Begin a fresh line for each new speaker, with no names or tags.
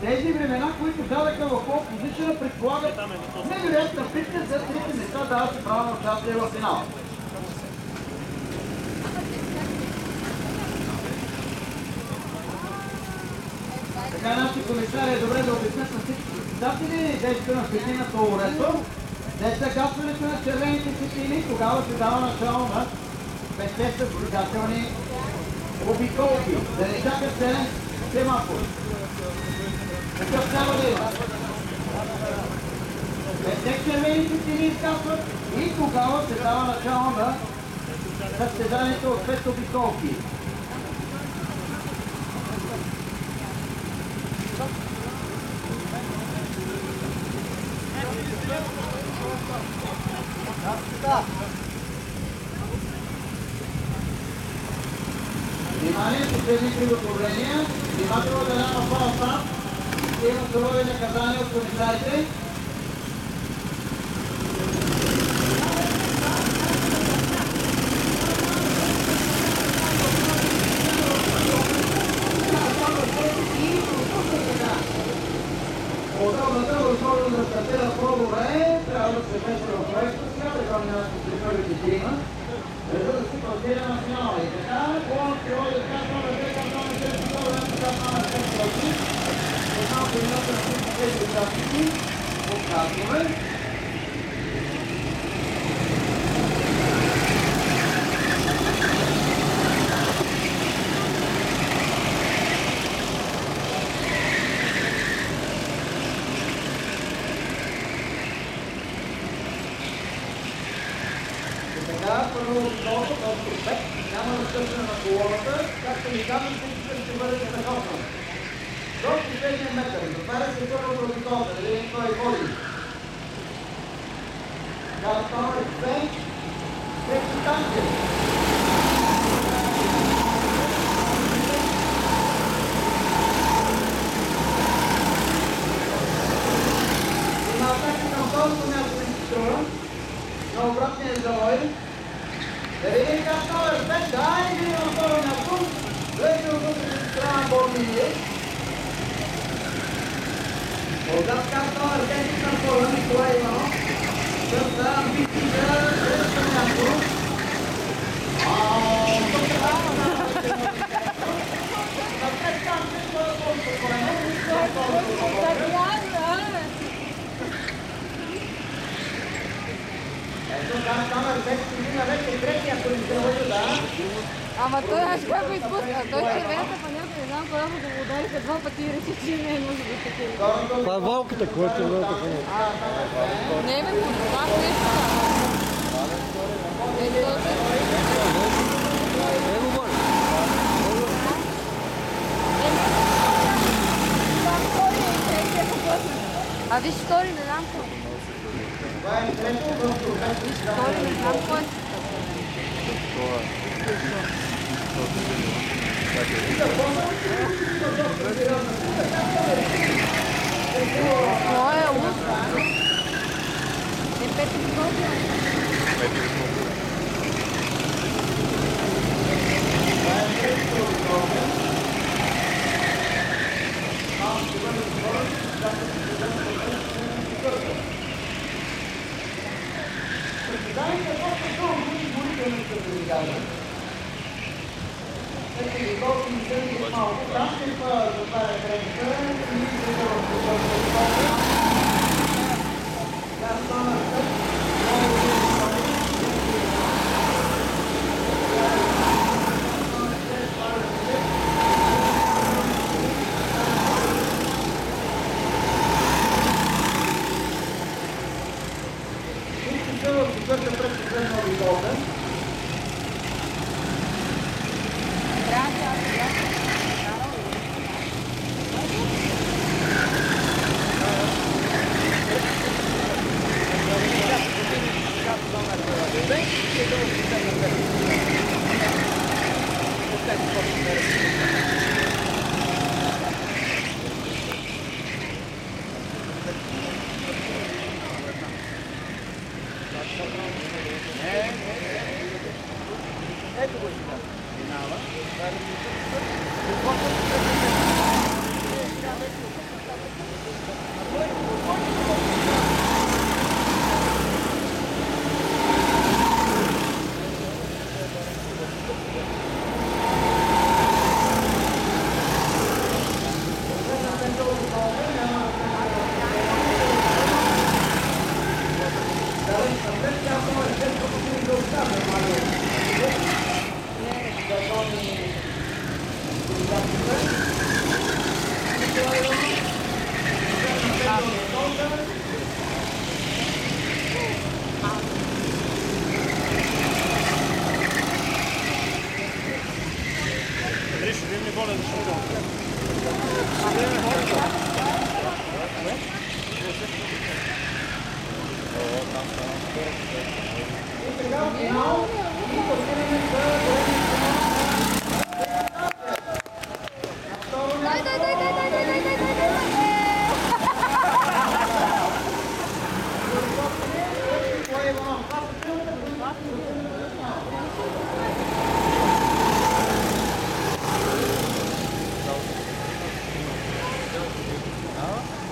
Тези времена, които дадаха в пол позиция, предполагат невероятна битка за трите места, даваше право на участие в финала. Така нашите комисари е добре да обяснят на всички състезатели действия на светлината орето, след гасването на червените светлини, тогава се дава начало на 5 двигателни обиколки, да не чакат зелен семафор. Такъв трябва да има. 5 червени светлини изкасват и тогава се дава начало на състезанието от 5 обиколки. Внимание, последни приготовления. Внимателно да няма фалса. Има сурови наказания от комисарите. Подробната условия да стартира по-добре, трябва да се вмесва в проекта сега, така минавате при първите трима. За да си платира на финала. И така, по-на природа казва на 2 кантона, 6 кантона, 1 кантона, 6 плати. Малко минута на всички тези участници. Отказваме. Първо отново, този ефект, няма разтърсване на колоната, както ми казвам, ще бъде страхотно. До последния метър, затваря се първото обиколка, да видим кой води. Така, това е 2, 3 танки. Има атаки към второто място на струва, на обратния завой. Да видим как това е спет, да, и видим на второ място. Влезе от вътре се страна на Бордилие. Отзад как това е спет на второ, Николай Иванов. С амбиции за следващото място. Тук е така на пет танки, това е ето как камер вече мина вече третия, ако не се лъжа, да.
Ама той аз как го изпуска? Той червената панелка, не знам кога му го удариха 2 пъти и реши, че не е нужно да такива.
Това е валката, кой е червената панелка?
Не ме по това нещо така.
Не говори.
А виж втори, не знам какво. Виж втори, не знам какво е. Това е лук. Е 5 минути. Дай, дай, дай, дай, дай, дай, дай, дай, дай, дай.
No?